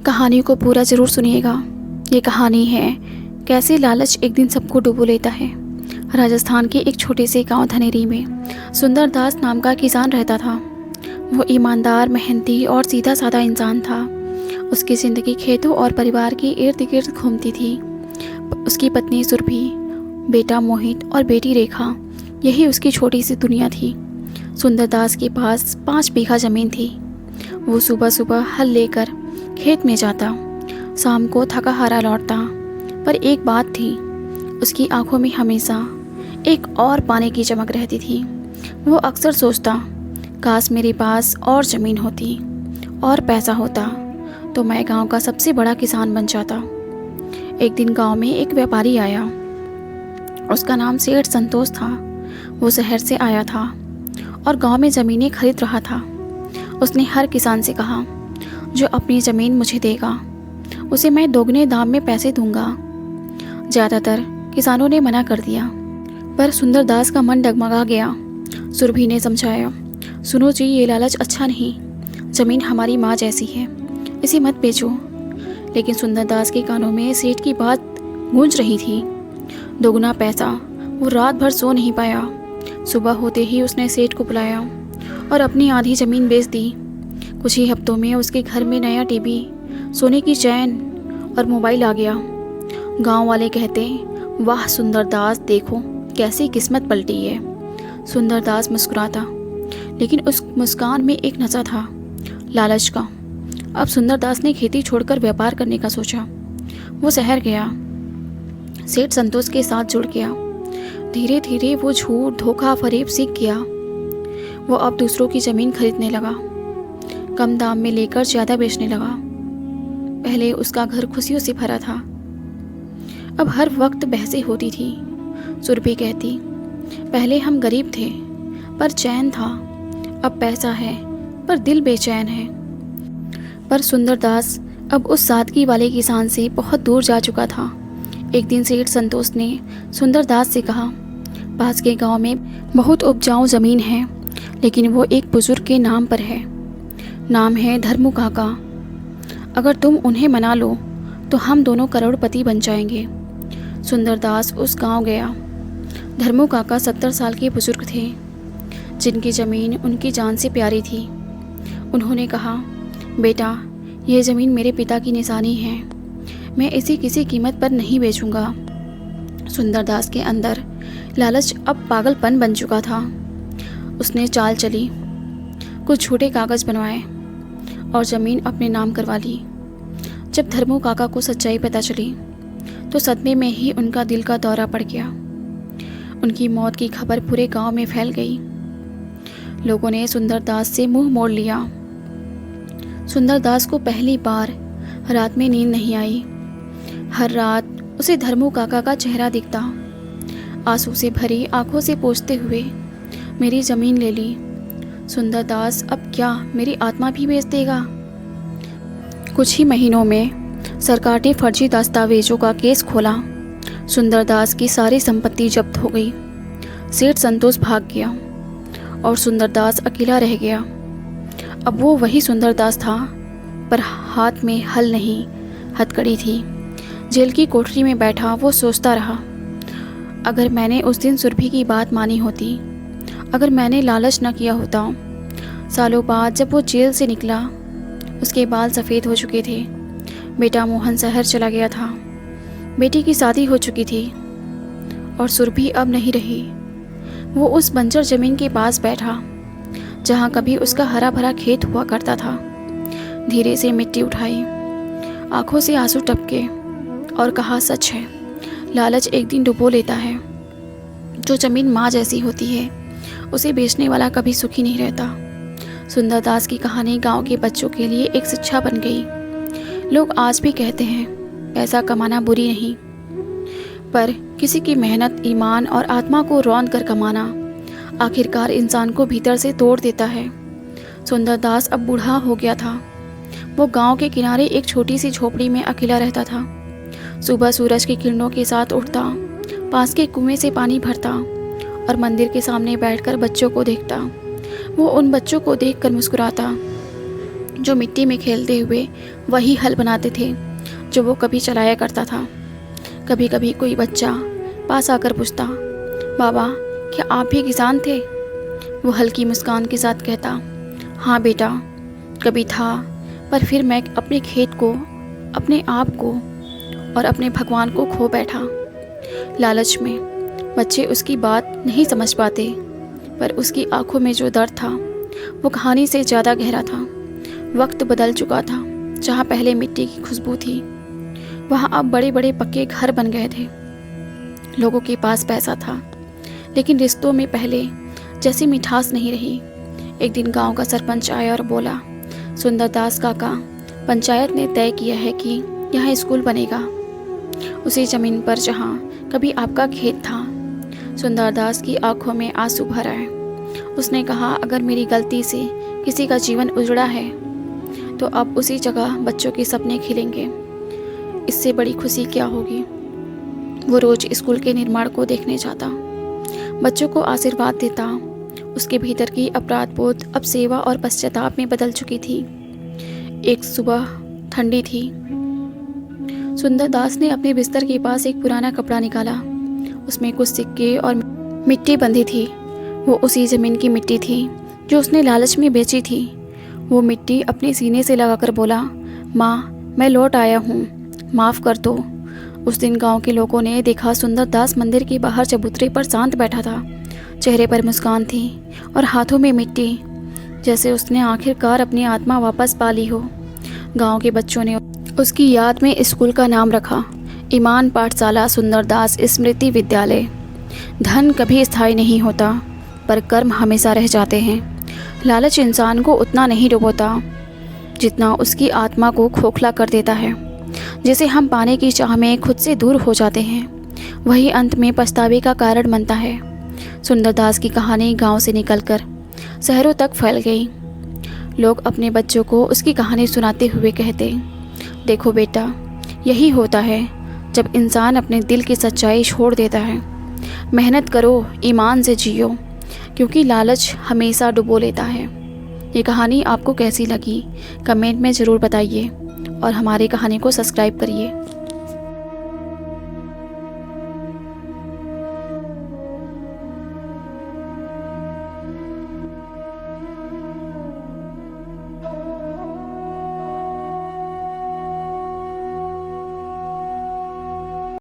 कहानी को पूरा ज़रूर सुनिएगा। ये कहानी है कैसे लालच एक दिन सबको डुबो लेता है। राजस्थान के एक छोटे से गांव धनेरी में सुंदर दास नाम का किसान रहता था। वो ईमानदार, मेहनती और सीधा साधा इंसान था। उसकी ज़िंदगी खेतों और परिवार के इर्द गिर्द घूमती थी। उसकी पत्नी सुरभि, बेटा मोहित और बेटी रेखा, यही उसकी छोटी सी दुनिया थी। सुंदर दास के पास 5 बीघा ज़मीन थी। वो सुबह सुबह हल लेकर खेत में जाता, शाम को थका हारा लौटता। पर एक बात थी, उसकी आंखों में हमेशा एक और पाने की चमक रहती थी। वो अक्सर सोचता, काश मेरे पास और ज़मीन होती और पैसा होता तो मैं गांव का सबसे बड़ा किसान बन जाता। एक दिन गांव में एक व्यापारी आया। उसका नाम सेठ संतोष था। वो शहर से आया था और गांव में ज़मीनें खरीद रहा था। उसने हर किसान से कहा, जो अपनी ज़मीन मुझे देगा उसे मैं दोगुने दाम में पैसे दूंगा। ज़्यादातर किसानों ने मना कर दिया, पर सुंदर दास का मन डगमगा गया। सुरभि ने समझाया, सुनो जी, ये लालच अच्छा नहीं। ज़मीन हमारी माँ जैसी है, इसे मत बेचो। लेकिन सुंदर दास के कानों में सेठ की बात गूंज रही थी। दोगुना पैसा। वो रात भर सो नहीं पाया। सुबह होते ही उसने सेठ को बुलाया और अपनी आधी ज़मीन बेच दी। कुछ ही हफ्तों में उसके घर में नया टीवी, सोने की चैन और मोबाइल आ गया। गांव वाले कहते, वाह सुंदर दास, देखो कैसी किस्मत पलटी है। सुंदर दास मुस्कुराता, लेकिन उस मुस्कान में एक नशा था, लालच का। अब सुंदर दास ने खेती छोड़कर व्यापार करने का सोचा। वो शहर गया, सेठ संतोष के साथ जुड़ गया। धीरे धीरे वो झूठ, धोखा, फरेब सीख गया। वो अब दूसरों की ज़मीन खरीदने लगा, कम दाम में लेकर ज़्यादा बेचने लगा। पहले उसका घर खुशियों से भरा था। अब हर वक्त बहसें होती थी। सुरभि कहती, पहले हम गरीब थे पर चैन था, अब पैसा है पर दिल बेचैन है। पर सुंदर दास अब उस सादगी वाले किसान से बहुत दूर जा चुका था। एक दिन सेठ संतोष ने सुंदर दास से कहा, पास के गांव में बहुत उपजाऊ ज़मीन है, लेकिन वो एक बुजुर्ग के नाम पर है। नाम है धर्मू काका। अगर तुम उन्हें मना लो तो हम दोनों करोड़पति बन जाएंगे। सुंदर दास उस गांव गया। धर्मू काका 70 साल के बुजुर्ग थे, जिनकी ज़मीन उनकी जान से प्यारी थी। उन्होंने कहा, बेटा, यह ज़मीन मेरे पिता की निशानी है, मैं इसे किसी कीमत पर नहीं बेचूंगा। सुंदर दास के अंदर लालच अब पागलपन बन चुका था। उसने चाल चली, कुछ छोटे कागज़ बनवाए और ज़मीन अपने नाम करवा ली। जब धर्मू काका को सच्चाई पता चली तो सदमे में ही उनका दिल का दौरा पड़ गया। उनकी मौत की खबर पूरे गांव में फैल गई। लोगों ने सुंदर दास से मुंह मोड़ लिया। सुंदर दास को पहली बार रात में नींद नहीं आई। हर रात उसे धर्मू काका का चेहरा दिखता, आंसू से भरी आंखों से पूछते हुए, मेरी ज़मीन ले ली। सुंदर दास अब क्या मेरी आत्मा भी बेच देगा? कुछ ही महीनों में सरकार ने फर्जी दस्तावेजों का केस खोला। सुंदर दास की सारी संपत्ति जब्त हो गई। सेठ संतोष भाग गया और सुंदर दास अकेला रह गया। अब वो वही सुंदर दास था, पर हाथ में हल नहीं, हथकड़ी थी। जेल की कोठरी में बैठा वो सोचता रहा, अगर मैंने उस दिन सुरभि की बात मानी होती, अगर मैंने लालच न किया होता। सालों बाद जब वो जेल से निकला, उसके बाल सफ़ेद हो चुके थे। बेटा मोहन शहर चला गया था, बेटी की शादी हो चुकी थी और सुरभि अब नहीं रही। वो उस बंजर ज़मीन के पास बैठा जहाँ कभी उसका हरा भरा खेत हुआ करता था। धीरे से मिट्टी उठाई, आंखों से आंसू टपके और कहा, सच है, लालच एक दिन डुबो लेता है। जो ज़मीन माँ जैसी होती है, उसे बेचने वाला कभी सुखी नहीं रहता। सुंदर दास की कहानी गांव के बच्चों के लिए एक शिक्षा बन गई। लोग आज भी कहते हैं, पैसा कमाना बुरी नहीं, पर किसी की मेहनत, ईमान और आत्मा को रौंद कर कमाना आखिरकार इंसान को भीतर से तोड़ देता है। सुंदर दास अब बूढ़ा हो गया था। वो गांव के किनारे एक छोटी सी झोपड़ी में अकेला रहता था। सुबह सूरज की किरणों के साथ उठता, पास के कुएं से पानी भरता और मंदिर के सामने बैठकर बच्चों को देखता। वो उन बच्चों को देखकर मुस्कुराता जो मिट्टी में खेलते हुए वही हल बनाते थे जो वो कभी चलाया करता था। कभी कभी कोई बच्चा पास आकर पूछता, बाबा क्या आप भी किसान थे? वो हल्की मुस्कान के साथ कहता, हाँ बेटा, कभी था, पर फिर मैं अपने खेत को, अपने आप को और अपने भगवान को खो बैठा। लालच में बच्चे उसकी बात नहीं समझ पाते, पर उसकी आंखों में जो दर्द था वो कहानी से ज़्यादा गहरा था। वक्त बदल चुका था। जहाँ पहले मिट्टी की खुशबू थी वहाँ अब बड़े बड़े पक्के घर बन गए थे। लोगों के पास पैसा था, लेकिन रिश्तों में पहले जैसी मिठास नहीं रही। एक दिन गांव का सरपंच आया और बोला, सुंदरदास काका, पंचायत ने तय किया है कि यहाँ स्कूल बनेगा, उसी ज़मीन पर जहाँ कभी आपका खेत था। सुंदरदास की आंखों में आंसू भर आए। उसने कहा, अगर मेरी गलती से किसी का जीवन उजड़ा है तो अब उसी जगह बच्चों के सपने खिलेंगे। इससे बड़ी खुशी क्या होगी। वो रोज़ स्कूल के निर्माण को देखने जाता, बच्चों को आशीर्वाद देता। उसके भीतर की अपराध बोध अब सेवा और पश्चाताप में बदल चुकी थी। एक सुबह ठंडी थी। सुंदरदास ने अपने बिस्तर के पास एक पुराना कपड़ा निकाला। उसमें कुछ सिक्के और मिट्टी बंधी थी। वो उसी ज़मीन की मिट्टी थी जो उसने लालच में बेची थी। वो मिट्टी अपने सीने से लगाकर बोला, माँ, मैं लौट आया हूँ, माफ़ कर दो। उस दिन गांव के लोगों ने देखा सुंदरदास मंदिर के बाहर चबूतरे पर शांत बैठा था। चेहरे पर मुस्कान थी और हाथों में मिट्टी, जैसे उसने आखिरकार अपनी आत्मा वापस पा ली हो। गांव के बच्चों ने उसकी याद में स्कूल का नाम रखा, ईमान पाठशाला सुंदरदास स्मृति विद्यालय। धन कभी स्थायी नहीं होता, पर कर्म हमेशा रह जाते हैं। लालच इंसान को उतना नहीं डुबोता जितना उसकी आत्मा को खोखला कर देता है। जिसे हम पाने की चाह में खुद से दूर हो जाते हैं, वही अंत में पछतावे का कारण बनता है। सुंदरदास की कहानी गांव से निकलकर शहरों तक फैल गई। लोग अपने बच्चों को उसकी कहानी सुनाते हुए कहते, देखो बेटा, यही होता है जब इंसान अपने दिल की सच्चाई छोड़ देता है। मेहनत करो, ईमान से जियो, क्योंकि लालच हमेशा डुबो लेता है। ये कहानी आपको कैसी लगी कमेंट में ज़रूर बताइए और हमारी कहानी को सब्सक्राइब करिए।